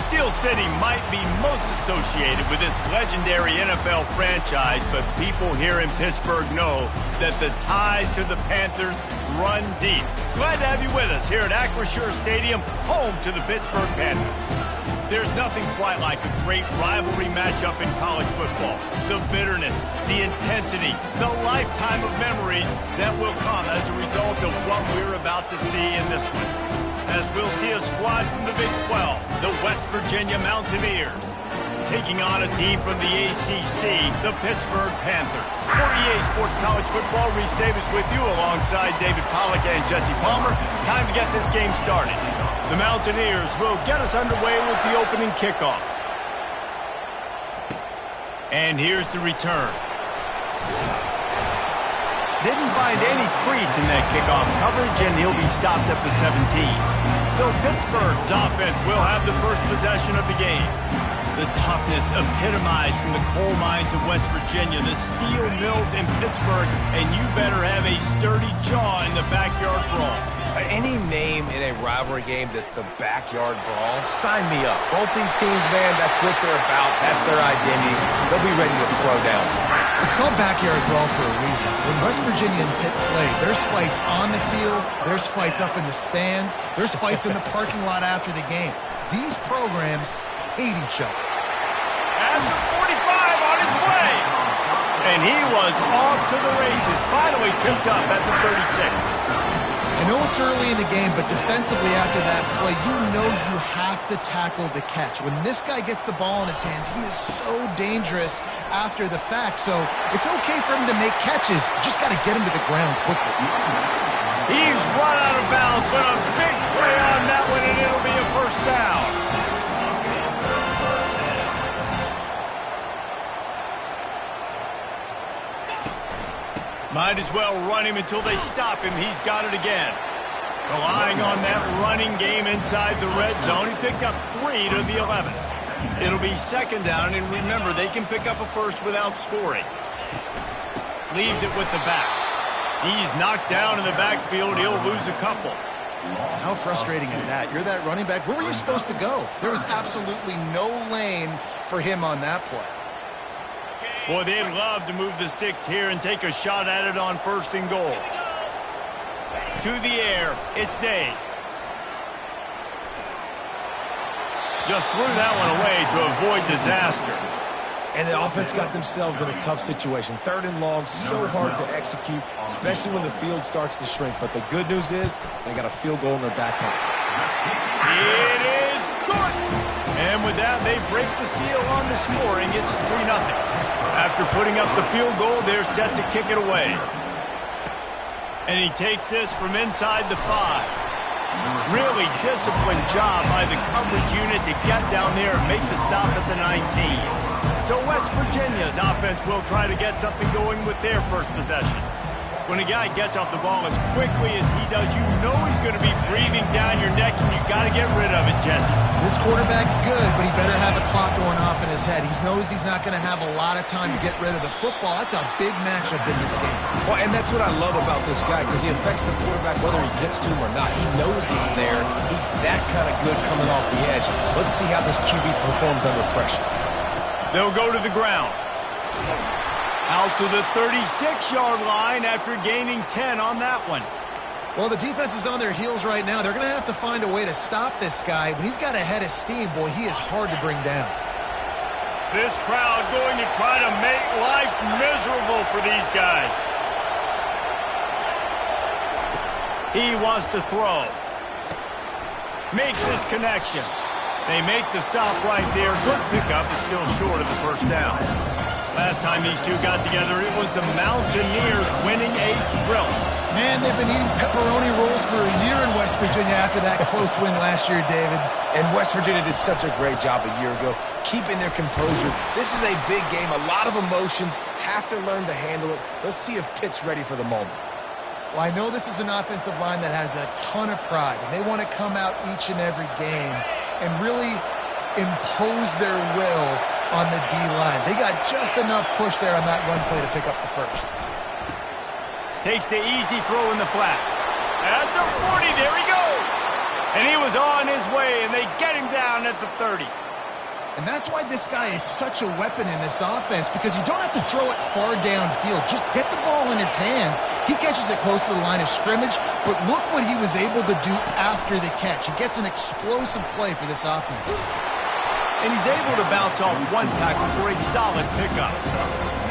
Steel City might be most associated with this legendary NFL franchise, but people here in Pittsburgh know that the ties to the Panthers run deep. Glad to have you with us here at Acrisure Stadium, home to the Pittsburgh Panthers. There's nothing quite like a great rivalry matchup in college football. The bitterness, the intensity, the lifetime of memories that will come as a result of what we're about to see in this one. As we'll see a squad from the Big 12, the West Virginia Mountaineers, taking on a team from the ACC, the Pittsburgh Panthers. For EA Sports College Football, Reese Davis with you alongside David Pollack and Jesse Palmer. Time to get this game started. The Mountaineers will get us underway with the opening kickoff. And here's the return. Didn't find any crease in that kickoff coverage, and he'll be stopped at the 17. So Pittsburgh's offense will have the first possession of the game. The toughness epitomized from the coal mines of West Virginia, the steel mills in Pittsburgh, and you better have a sturdy jaw in the backyard brawl. Any name in a rivalry game that's the backyard brawl, sign me up. Both these teams, man, that's what they're about. That's their identity. They'll be ready to throw down. It's called backyard brawl for a reason. When West Virginia and Pitt play, there's fights on the field, there's fights up in the stands, there's fights in the parking lot after the game. These programs hate each other. As the 45 on its way. And he was off to the races, finally tripped up at the 36. I know it's early in the game, but defensively after that play, you know you have to tackle the catch. When this guy gets the ball in his hands, he is so dangerous after the fact. So it's okay for him to make catches. You just got to get him to the ground quickly. He's run out of bounds, but a big play on that one, and it'll be a first down. Might as well run him until they stop him. He's got it again. Relying on that running game inside the red zone. He picked up 3 to the 11. It'll be second down, and remember, they can pick up a first without scoring. Leaves it with the back. He's knocked down in the backfield. He'll lose a couple. How frustrating is that? You're that running back. Where were you supposed to go? There was absolutely no lane for him on that play. Boy, they'd love to move the sticks here and take a shot at it on first and goal. To the air, it's Dave. Just threw that one away to avoid disaster. And the offense got themselves in a tough situation. Third and long, so hard to execute, especially when the field starts to shrink. But the good news is they got a field goal in their back pocket. It is good. And with that, they break the seal on the scoring. It's 3-0. After putting up the field goal, they're set to kick it away. And he takes this from inside the 5. Really disciplined job by the coverage unit to get down there and make the stop at the 19. So West Virginia's offense will try to get something going with their first possession. When a guy gets off the ball as quickly as he does, you know he's going to be breathing down your neck, and you got to get rid of it, Jesse. This quarterback's good, but he better have a clock going off in his head. He knows he's not going to have a lot of time to get rid of the football. That's a big matchup in this game. Well, and that's what I love about this guy, because he affects the quarterback whether he gets to him or not. He knows he's there. He's that kind of good coming off the edge. Let's see how this QB performs under pressure. They'll go to the ground. Out to the 36-yard line after gaining 10 on that one. Well, the defense is on their heels right now. They're going to have to find a way to stop this guy. When he's got a head of steam, boy, he is hard to bring down. This crowd going to try to make life miserable for these guys. He wants to throw. Makes his connection. They make the stop right there. Good pickup, but still short of the first down. Last time these two got together, it was the Mountaineers winning a thrill. Man, they've been eating pepperoni rolls for a year in West Virginia after that close win last year, David. And West Virginia did such a great job a year ago, keeping their composure. This is a big game, a lot of emotions, have to learn to handle it. Let's see if Pitt's ready for the moment. Well, I know this is an offensive line that has a ton of pride, and they want to come out each and every game and really impose their will on the D-line. They got just enough push there on that run play to pick up the first. Takes the easy throw in the flat. At the 40, there he goes. And he was on his way, and they get him down at the 30. And that's why this guy is such a weapon in this offense, because you don't have to throw it far downfield. Just get the ball in his hands. He catches it close to the line of scrimmage, but look what he was able to do after the catch. He gets an explosive play for this offense. And he's able to bounce off one tackle for a solid pickup.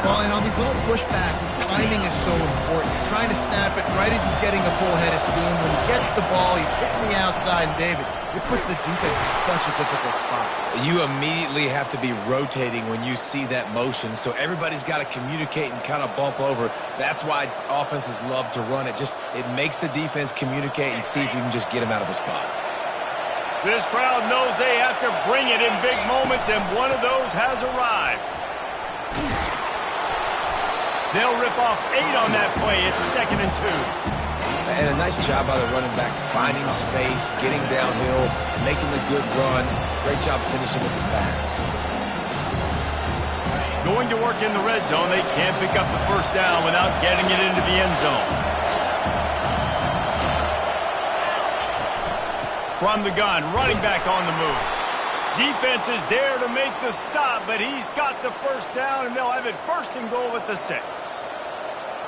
Well, and on these little push passes, timing is so important. You're trying to snap it right as he's getting a full head of steam. When he gets the ball, he's hitting the outside, and David, it puts the defense in such a difficult spot. You immediately have to be rotating when you see that motion, so everybody's got to communicate and kind of bump over. That's why offenses love to run it. It makes the defense communicate and see if you can just get him out of a spot. This crowd knows they have to bring it in big moments, and one of those has arrived. They'll rip off 8 on that play. It's 2nd and 2. And a nice job by the running back, finding space, getting downhill, making a good run. Great job finishing with his pads. Going to work in the red zone. They can't pick up the first down without getting it into the end zone. From the gun, running back on the move. Defense is there to make the stop, but he's got the first down, and they'll have it 1st and goal at the 6.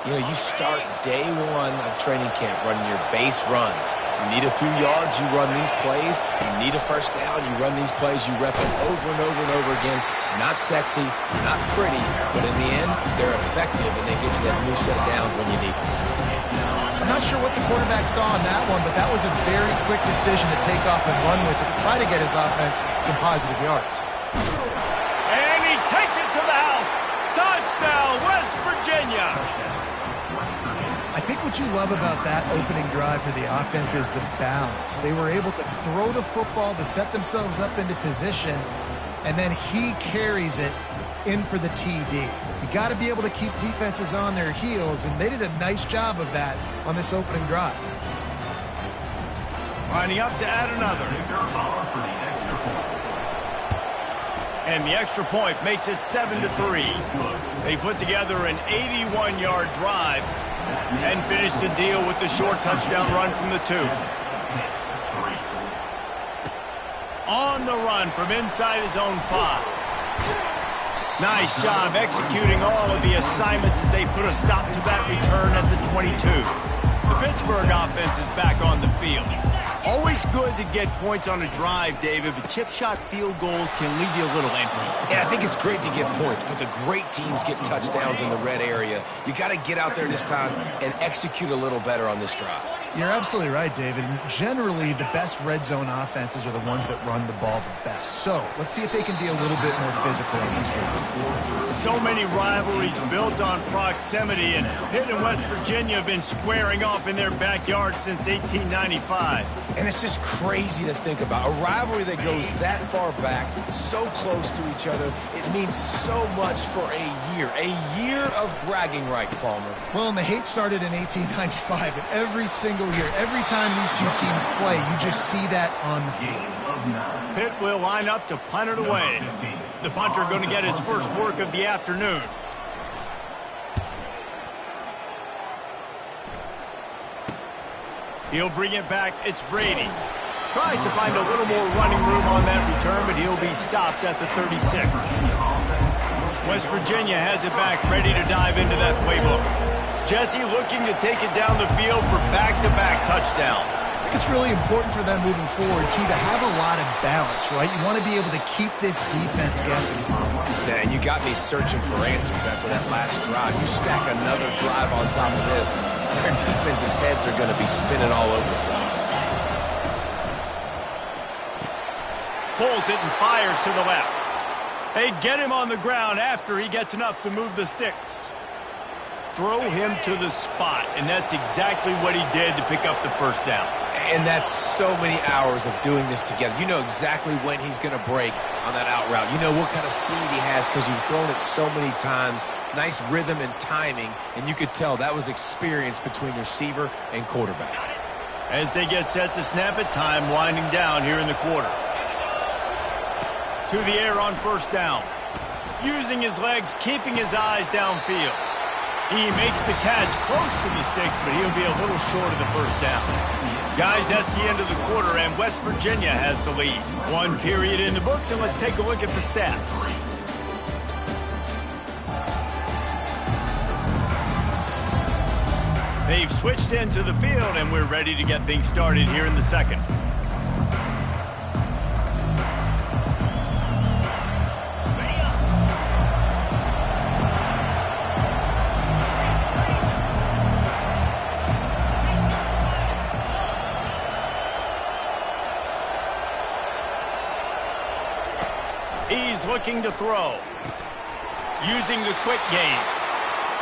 You know, you start day 1 of training camp running your base runs. You need a few yards, you run these plays. You need a first down, you run these plays. You rep them over and over and over again. Not sexy, not pretty, but in the end, they're effective, and they get you that new set of downs when you need them. I'm not sure what the quarterback saw on that one, but that was a very quick decision to take off and run with it to try to get his offense some positive yards. And he takes it to the house. Touchdown, West Virginia. I think what you love about that opening drive for the offense is the balance. They were able to throw the football to set themselves up into position, and then he carries it in for the TD. You got to be able to keep defenses on their heels, and they did a nice job of that on this opening drive. Lining up to add another. And the extra point makes it 7-3. They put together an 81-yard drive and finish the deal with the short touchdown run from the 2. On the run from inside his own 5. Nice job executing all of the assignments as they put a stop to that return at the 22. The Pittsburgh offense is back on the field. Always good to get points on a drive, David, but chip shot field goals can leave you a little empty. And I think it's great to get points, but the great teams get touchdowns in the red area. You got to get out there this time and execute a little better on this drive. You're absolutely right, David. And generally, the best red zone offenses are the ones that run the ball the best. So let's see if they can be a little bit more physical in this game. So many rivalries built on proximity, and Pitt and West Virginia have been squaring off in their backyard since 1895. And it's just crazy to think about. A rivalry that goes that far back, so close to each other, it means so much for a year. A year of bragging rights, Palmer. Well, and the hate started in 1895, and every single year, every time these two teams play, you just see that on the field. Pitt will line up to punt it away. The punter going to get his first work of the afternoon. He'll bring it back. It's Brady. Tries to find a little more running room on that return, but he'll be stopped at the 36. West Virginia has it back, ready to dive into that playbook. Jesse looking to take it down the field for back-to-back touchdowns. I think it's really important for them moving forward, too, to have a lot of balance, right? You want to be able to keep this defense guessing, Bob. Yeah, and you got me searching for answers after that last drive. You stack another drive on top of this, their defense's heads are going to be spinning all over the place. Pulls it and fires to the left. They get him on the ground after he gets enough to move the sticks. Throw him to the spot, and that's exactly what he did to pick up the first down. And that's so many hours of doing this together. You know exactly when he's going to break on that out route. You know what kind of speed he has because you've thrown it so many times. Nice rhythm and timing, and you could tell that was experience between receiver and quarterback. As they get set to snap it, time winding down here in the quarter. To the air on first down. Using his legs, keeping his eyes downfield. He makes the catch close to the sticks, but he'll be a little short of the first down. Guys, that's the end of the quarter, and West Virginia has the lead. One period in the books, and let's take a look at the stats. They've switched into the field, and we're ready to get things started here in the second. He's looking to throw. Using the quick game.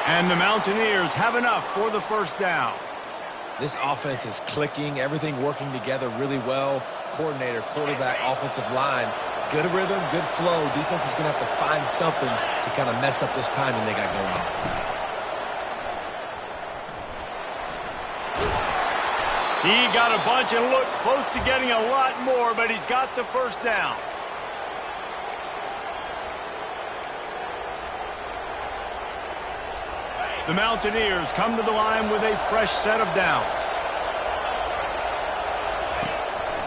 And the Mountaineers have enough for the first down. This offense is clicking, everything working together really well. Coordinator, quarterback, offensive line. Good rhythm, good flow. Defense is going to have to find something to kind of mess up this timing they got going on. He got a bunch and looked close to getting a lot more, but he's got the first down. The Mountaineers come to the line with a fresh set of downs.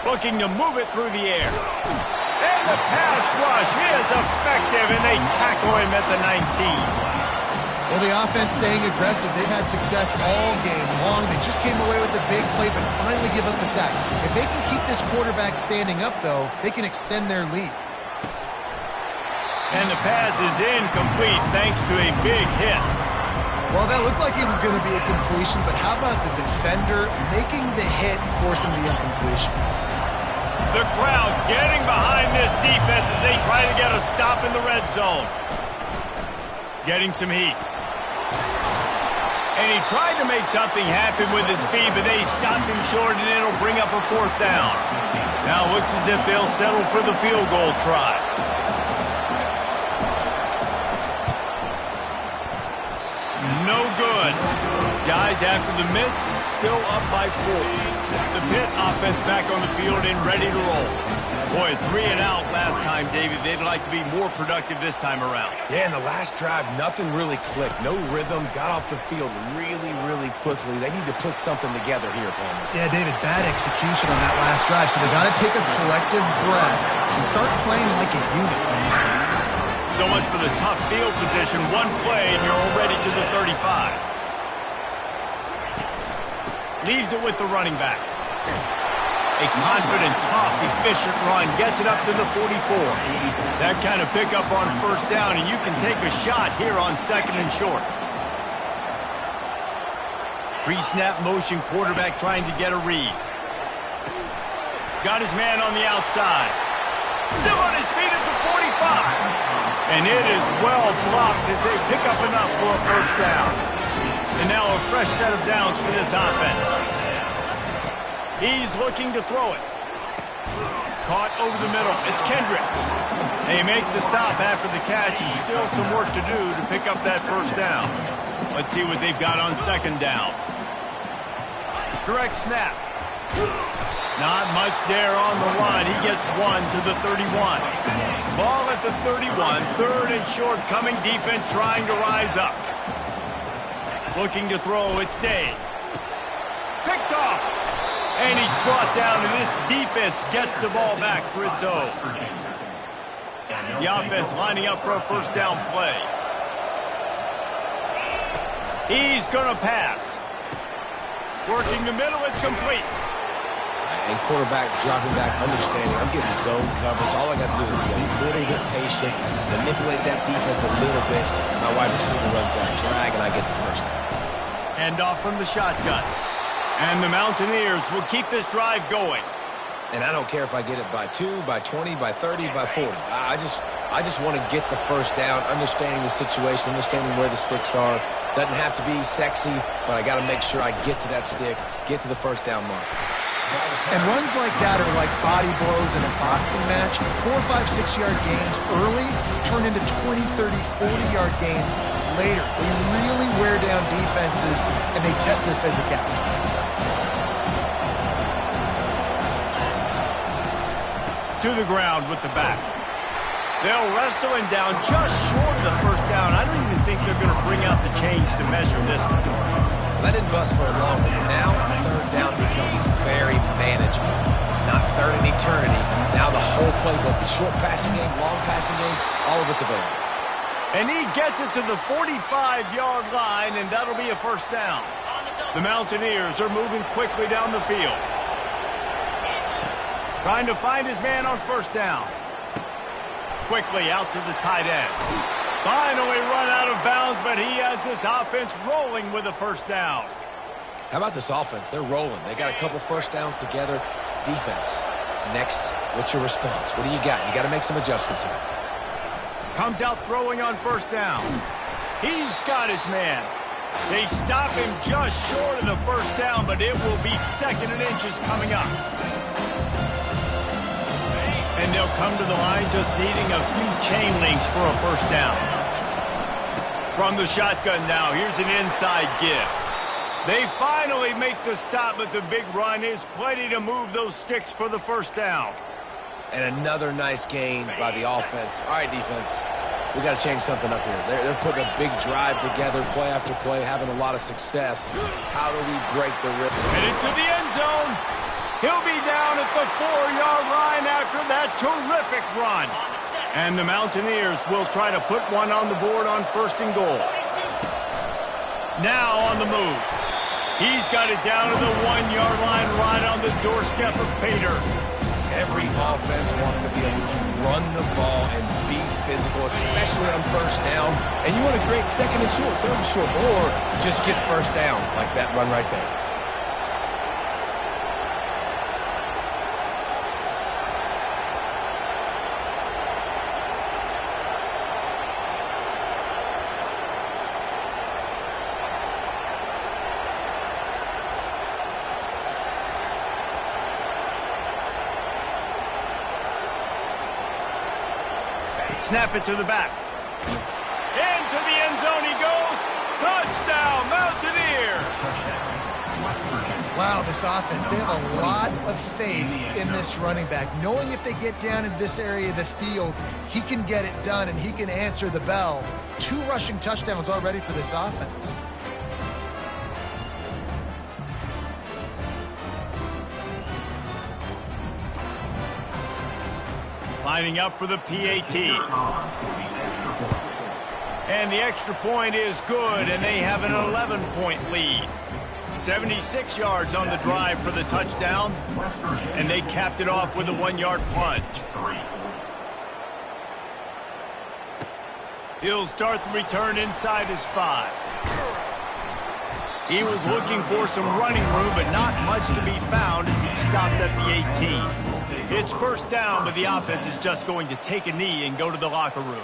Looking to move it through the air. And the pass rush is effective, and they tackle him at the 19. Well, the offense staying aggressive. They've had success all game long. They just came away with a big play, but finally give up the sack. If they can keep this quarterback standing up, though, they can extend their lead. And the pass is incomplete thanks to a big hit. Well, that looked like it was going to be a completion, but how about the defender making the hit and forcing the incompletion? The crowd getting behind this defense as they try to get a stop in the red zone. Getting some heat. And he tried to make something happen with his feet, but they stopped him short, and it'll bring up a fourth down. Now it looks as if they'll settle for the field goal try. No good. Guys, after the miss, still up by 4. The Pitt offense back on the field and ready to roll. Boy, 3 and out last time, David. They'd like to be more productive this time around. Yeah, in the last drive, nothing really clicked. No rhythm, got off the field really, really quickly. They need to put something together here, Palmer. Yeah, David, bad execution on that last drive, so they got to take a collective breath and start playing like a unit. So much for the tough field position. One play, and you're already to the 35. Leaves it with the running back. A confident, tough, efficient run. Gets it up to the 44. That kind of pickup on first down, and you can take a shot here on second and short. Pre-snap motion, quarterback trying to get a read. Got his man on the outside. Still on his feet at the 45. And it is well blocked as they pick up enough for a first down. And now a fresh set of downs for this offense. He's looking to throw it. Caught over the middle. It's Kendricks. They make the stop after the catch, and still some work to do to pick up that first down. Let's see what they've got on second down. Direct snap. Not much there on the run. He gets 1 to the 31. Ball at the 31. Third and short. Coming defense trying to rise up. Looking to throw. It's Day. Picked off. And he's brought down, and this defense gets the ball back for its own. The offense lining up for a first down play. He's going to pass. Working the middle. It's complete. And quarterback dropping back, understanding, I'm getting zone coverage. All I got to do is be a little bit patient, manipulate that defense a little bit. My wide receiver runs that drag, and I get the first down. Hand off from the shotgun. And the Mountaineers will keep this drive going. And I don't care if I get it by 2, by 20, by 30, by 40. I just want to get the first down, understanding the situation, understanding where the sticks are. Doesn't have to be sexy, but I got to make sure I get to that stick, get to the first down mark. And runs like that are like body blows in a boxing match. 4, 5, 6-yard gains early turn into 20, 30, 40-yard gains later. They really wear down defenses, and they test their physicality. To the ground with the back. They'll wrestle him down just short of the first down. I don't even think think they're going to bring out the change to measure this one. That didn't bust for a long one. Now, third down becomes very manageable. It's not third in eternity. Now the whole playbook, short passing game, long passing game, all of it's available. And he gets it to the 45-yard line, and that'll be a first down. The Mountaineers are moving quickly down the field. Trying to find his man on first down. Quickly out to the tight end. Finally run out of bounds, but he has this offense rolling with a first down. How about this offense? They're rolling. They got a couple first downs together. Defense. Next, what's your response? What do you got? You got to make some adjustments here. Comes out throwing on first down. He's got his man. They stop him just short of the first down, but it will be second and inches coming up. And they'll come to the line just needing a few chain links for a first down. From the shotgun now, here's an inside give. They finally make the stop, but the big run is plenty to move those sticks for the first down. And another nice gain by the offense. All right, defense. We got to change something up here. They're putting a big drive together, play after play, having a lot of success. How do we break the rhythm? Headed to the end zone. He'll be down at the 4-yard line after that terrific run. And the Mountaineers will try to put one on the board on first and goal. Now on the move. He's got it down to the 1-yard line right on the doorstep of Pater. Every offense wants to be able to run the ball and be physical, especially on first down. And you want to create second and short, third and short, or just get first downs like that run right there. Snap it to the back. Into the end zone he goes. Touchdown, Mountaineer. Wow, this offense, they have a lot of faith in this running back. Knowing if they get down in this area of the field, he can get it done and he can answer the bell. 2 rushing touchdowns already for this offense. Lining up for the PAT. And the extra point is good, and they have an 11-point lead. 76 yards on the drive for the touchdown, and they capped it off with a 1-yard plunge. He'll start the return inside his 5. He was looking for some running room, but not much to be found as he stopped at the 18. It's first down, but the offense is just going to take a knee and go to the locker room.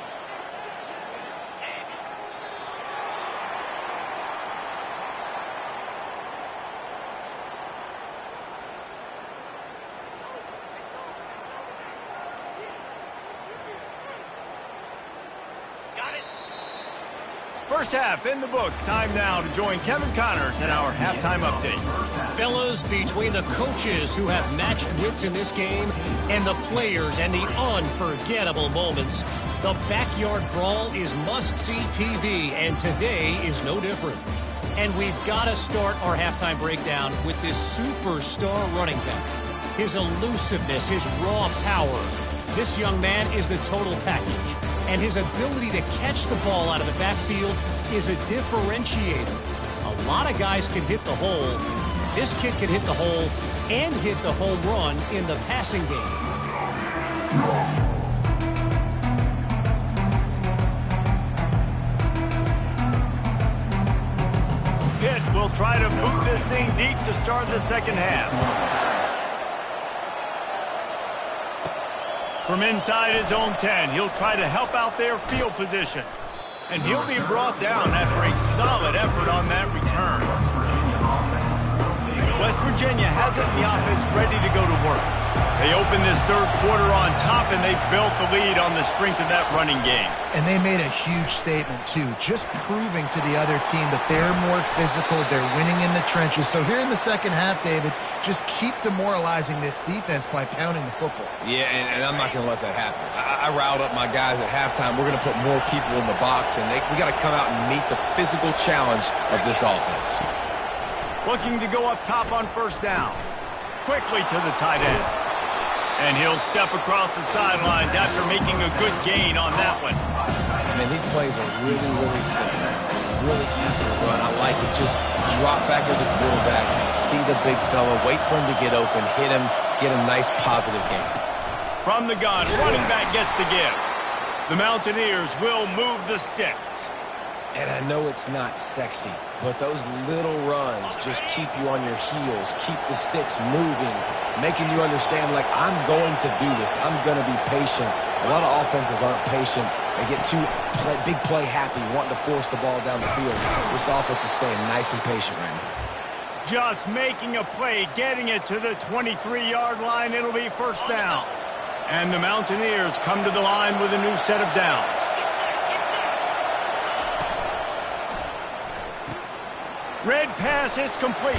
First half in the books. Time now to join Kevin Connors in our halftime update. Fellas, between the coaches who have matched wits in this game and the players and the unforgettable moments, the backyard brawl is must-see TV, and today is no different. And we've got to start our halftime breakdown with this superstar running back. His elusiveness, his raw power. This young man is the total package. And his ability to catch the ball out of the backfield is a differentiator. A lot of guys can hit the hole. This kid can hit the hole and hit the home run in the passing game. Pitt will try to boot this thing deep to start the second half. From inside his own 10, he'll try to help out their field position. And he'll be brought down after a solid effort on that return. West Virginia has it in the offense ready to go to work. They opened this third quarter on top, and they built the lead on the strength of that running game. And they made a huge statement, too, just proving to the other team that they're more physical, they're winning in the trenches. So here in the second half, David, just keep demoralizing this defense by pounding the football. Yeah, and I'm not going to let that happen. I riled up my guys at halftime. We're going to put more people in the box, and we got to come out and meet the physical challenge of this offense. Looking to go up top on first down. Quickly to the tight end. And he'll step across the sidelines after making a good gain on that one. I mean, these plays are really, really simple. Really easy to run. I like it. Just drop back as a quarterback. See the big fella. Wait for him to get open. Hit him. Get a nice positive gain. From the gun, running back gets to give. The Mountaineers will move the sticks. And I know it's not sexy, but those little runs just keep you on your heels, keep the sticks moving, making you understand, like, I'm going to do this. I'm going to be patient. A lot of offenses aren't patient. They get too big play happy, wanting to force the ball down the field. This offense is staying nice and patient right now. Just making a play, getting it to the 23-yard line. It'll be first down. And the Mountaineers come to the line with a new set of downs. Red pass, it's complete.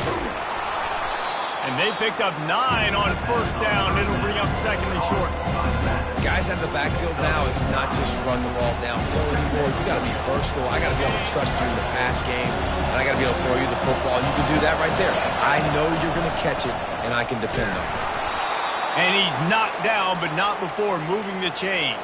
And they picked up 9 on first down. It'll bring up second and short. Guys at the backfield now, it's not just run the ball downfield anymore. You got to be versatile. I got to be able to trust you in the pass game, and I got to be able to throw you the football. You can do that right there. I know you're going to catch it, and I can depend on it. And he's knocked down, but not before moving the chains.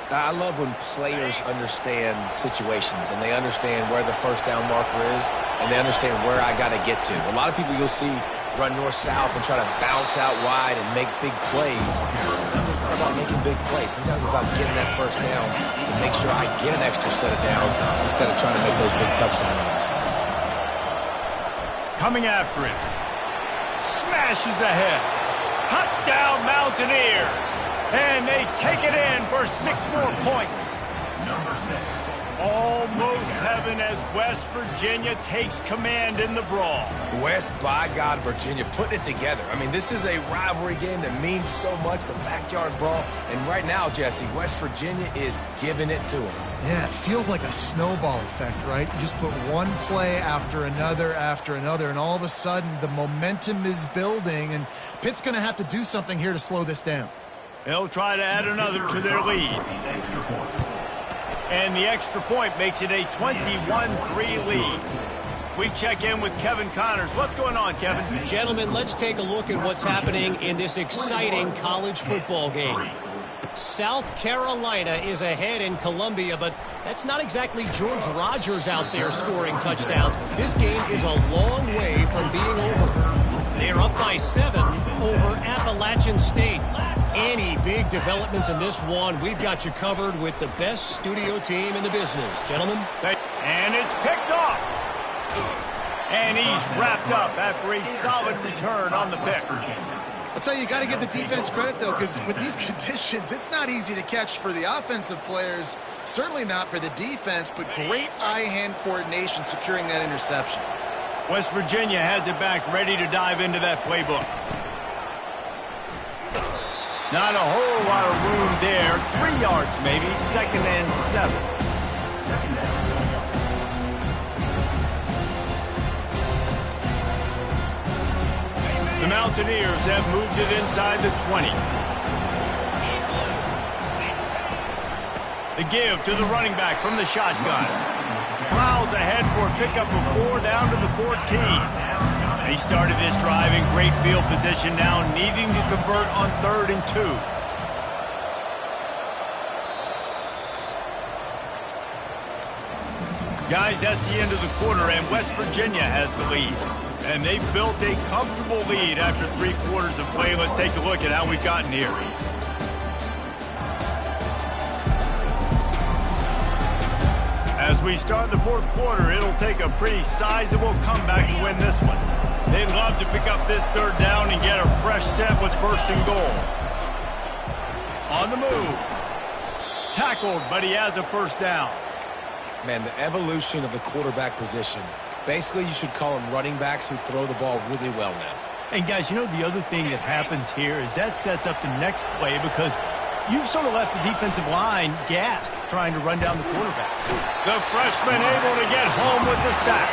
I love when players understand situations and they understand where the first down marker is and they understand where I got to get to. A lot of people you'll see run north-south and try to bounce out wide and make big plays. Sometimes it's not about making big plays. Sometimes it's about getting that first down to make sure I get an extra set of downs instead of trying to make those big touchdown runs. Coming after him. Smashes ahead. Touchdown Mountaineers. And they take it in for 6 more points. Almost heaven as West Virginia takes command in the brawl. West, by God, Virginia, putting it together. I mean, this is a rivalry game that means so much, the backyard brawl. And right now, Jesse, West Virginia is giving it to them. Yeah, it feels like a snowball effect, right? You just put one play after another, and all of a sudden the momentum is building, and Pitt's going to have to do something here to slow this down. They'll try to add another to their lead. And the extra point makes it a 21-3 lead. We check in with Kevin Connors. What's going on, Kevin? Gentlemen, let's take a look at what's happening in this exciting college football game. South Carolina is ahead in Columbia, but that's not exactly George Rogers out there scoring touchdowns. This game is a long way from being over. They're up by 7 over Appalachian State. Any big developments in this one, we've got you covered with the best studio team in the business. Gentlemen. And it's picked off. And he's wrapped up after a solid return on the pick. I'll tell you, you got to give the defense credit, though, because with these conditions, it's not easy to catch for the offensive players, certainly not for the defense, but great eye-hand coordination securing that interception. West Virginia has it back, ready to dive into that playbook. Not a whole lot of room there. 3 yards maybe, 2nd and 7. The Mountaineers have moved it inside the 20. The give to the running back from the shotgun. Plows ahead for a pickup of 4 down to the 14. He started this drive in great field position, now needing to convert on 3rd and 2. Guys, that's the end of the quarter, and West Virginia has the lead. And they've built a comfortable lead after 3 quarters of play. Let's take a look at how we've gotten here. As we start the 4th quarter, it'll take a pretty sizable comeback to win this one. They'd love to pick up this 3rd down and get a fresh set with 1st and goal. On the move. Tackled, but he has a 1st down. Man, the evolution of the quarterback position. Basically, you should call them running backs who throw the ball really well now. And guys, you know, the other thing that happens here is that sets up the next play because you've sort of left the defensive line gassed trying to run down the quarterback. The freshman able to get home with the sack.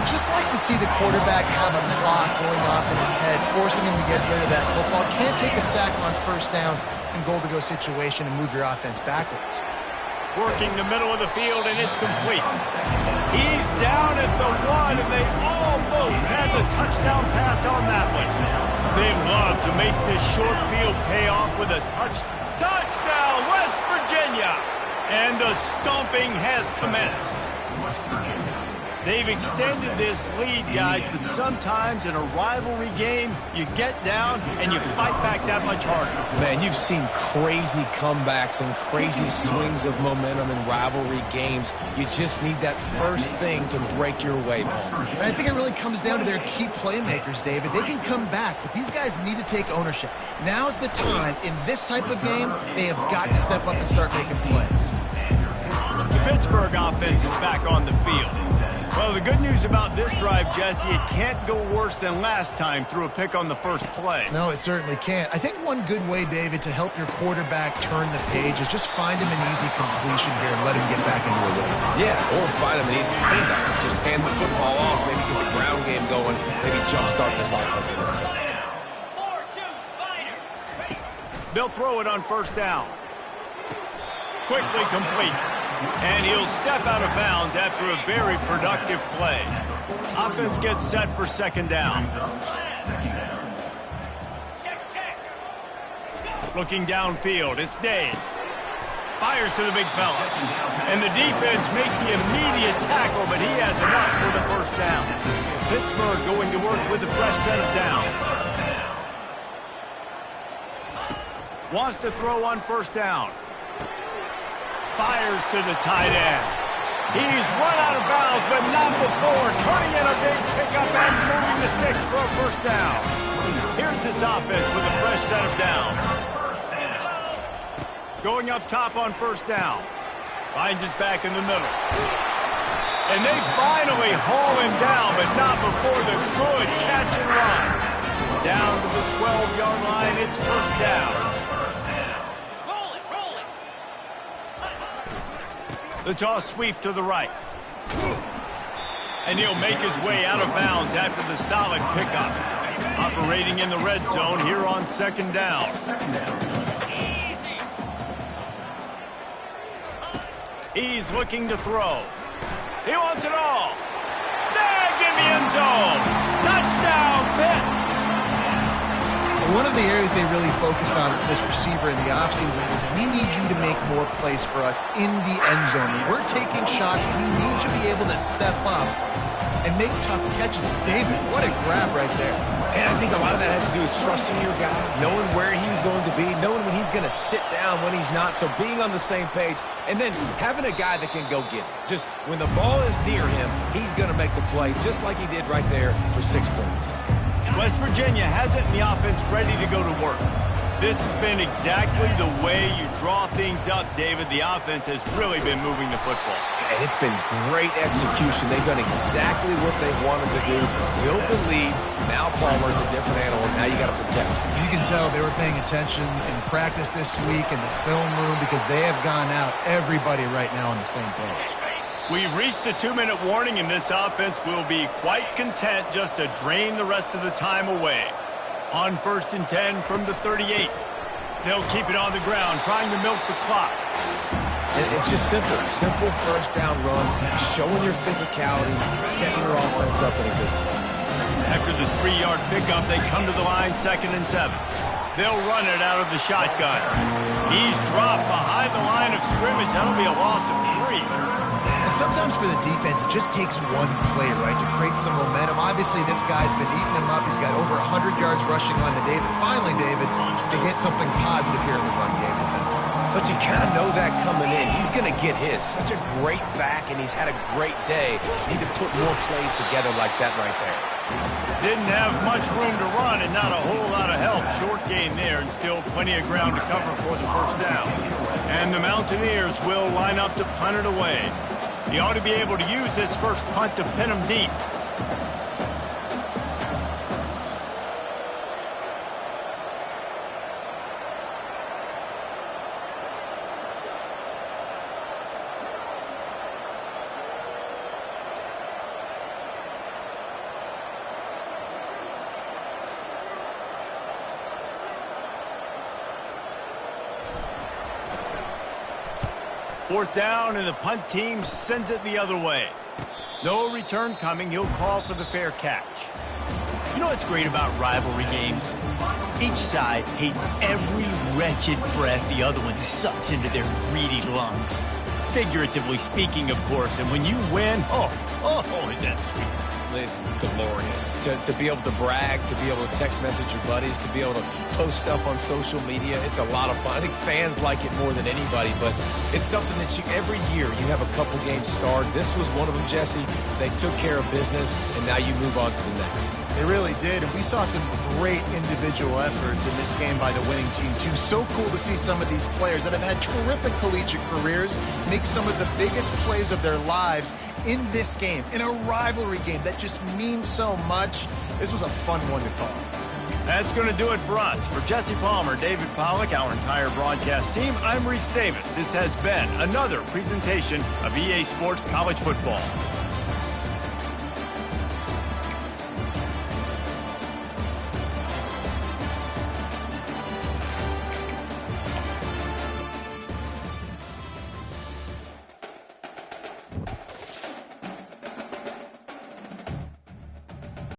Just like to see the quarterback have a clock going off in his head, forcing him to get rid of that football. Can't take a sack on first down in goal-to-go situation and move your offense backwards. Working the middle of the field, and it's complete. He's down at the 1, and they almost had the touchdown pass on that one. They love to make this short field pay off with a touchdown, West Virginia! And the stomping has commenced. They've extended this lead, guys, but sometimes in a rivalry game, you get down and you fight back that much harder. Man, you've seen crazy comebacks and crazy swings of momentum in rivalry games. You just need that first thing to break your way, Paul. And I think it really comes down to their key playmakers, David. They can come back, but these guys need to take ownership. Now's the time. In this type of game, they have got to step up and start making plays. The Pittsburgh offense is back on the field. Well, the good news about this drive, Jesse, it can't go worse than last time through a pick on the first play. No, it certainly can't. I think one good way, David, to help your quarterback turn the page is just find him an easy completion here and let him get back into a rhythm. Yeah, or find him an easy handoff. Just hand the football off, maybe get the ground game going, maybe jumpstart this offense a little bit. They'll throw it on first down. Quickly complete. And he'll step out of bounds after a very productive play. Offense gets set for second down. Looking downfield, it's Dave. Fires to the big fella. And the defense makes the immediate tackle, but he has enough for the first down. Pittsburgh going to work with a fresh set of downs. Wants to throw on first down. Fires to the tight end. He's run out of bounds, but not before. Turning in a big pickup and moving the sticks for a first down. Here's this offense with a fresh set of downs. Going up top on first down. Finds his back in the middle. And they finally haul him down, but not before the good catch and run. Down to the 12-yard line, it's first down. The toss sweep to the right. And he'll make his way out of bounds after the solid pickup. Operating in the red zone here on second down. He's looking to throw. He wants it all. Snagged in the end zone. Touchdown, Pitt. One of the areas they really focused on for this receiver in the offseason was we need you to make more plays for us in the end zone. When we're taking shots, we need you to be able to step up and make tough catches. David, what a grab right there. And I think a lot of that has to do with trusting your guy, knowing where he's going to be, knowing when he's going to sit down, when he's not, so being on the same page, and then having a guy that can go get it. Just when the ball is near him, he's going to make the play just like he did right there for 6 points. West Virginia has it in the offense ready to go to work. This has been exactly the way you draw things up, David. The offense has really been moving the football. And it's been great execution. They've done exactly what they wanted to do. Build the lead. Now Palmer's a different animal. Now you got to protect him. You can tell they were paying attention in practice this week in the film room because they have gone out, everybody right now on the same page. We've reached the 2-minute warning, and this offense will be quite content just to drain the rest of the time away. On 1st and 10 from the 38. They'll keep it on the ground, trying to milk the clock. It's just simple. Simple first down run, showing your physicality, setting your offense up in a good spot. After the 3-yard pickup, they come to the line 2nd and 7. They'll run it out of the shotgun. He's dropped behind the line of scrimmage. That'll be a loss of 3. And sometimes for the defense, it just takes one play, right, to create some momentum. Obviously, this guy's been eating him up. He's got over 100 yards rushing on to David. Finally, David, they get something positive here in the run game defensively. But you kind of know that coming in. He's going to get his. Such a great back, and he's had a great day. Need to put more plays together like that right there. Didn't have much room to run and not a whole lot of help. Short gain there and still plenty of ground to cover for the first down. And the Mountaineers will line up to punt it away. He ought to be able to use this first punt to pin him deep. 4th down, and the punt team sends it the other way. No return coming. He'll call for the fair catch. You know what's great about rivalry games? Each side hates every wretched breath the other one sucks into their greedy lungs. Figuratively speaking, of course. And when you win, oh, is that sweet. It's glorious to be able to brag, to be able to text message your buddies, to be able to post stuff on social media. It's a lot of fun. I think fans like it more than anybody, but it's something that every year you have a couple games starred. This was one of them, Jesse. They took care of business, and now you move on to the next. They really did, and we saw some great individual efforts in this game by the winning team, too. So cool to see some of these players that have had terrific collegiate careers make some of the biggest plays of their lives in this game, in a rivalry game that just means so much. This was a fun one to call. That's going to do it for us. For Jesse Palmer, David Pollack, our entire broadcast team, I'm Reese Davis. This has been another presentation of EA Sports College Football.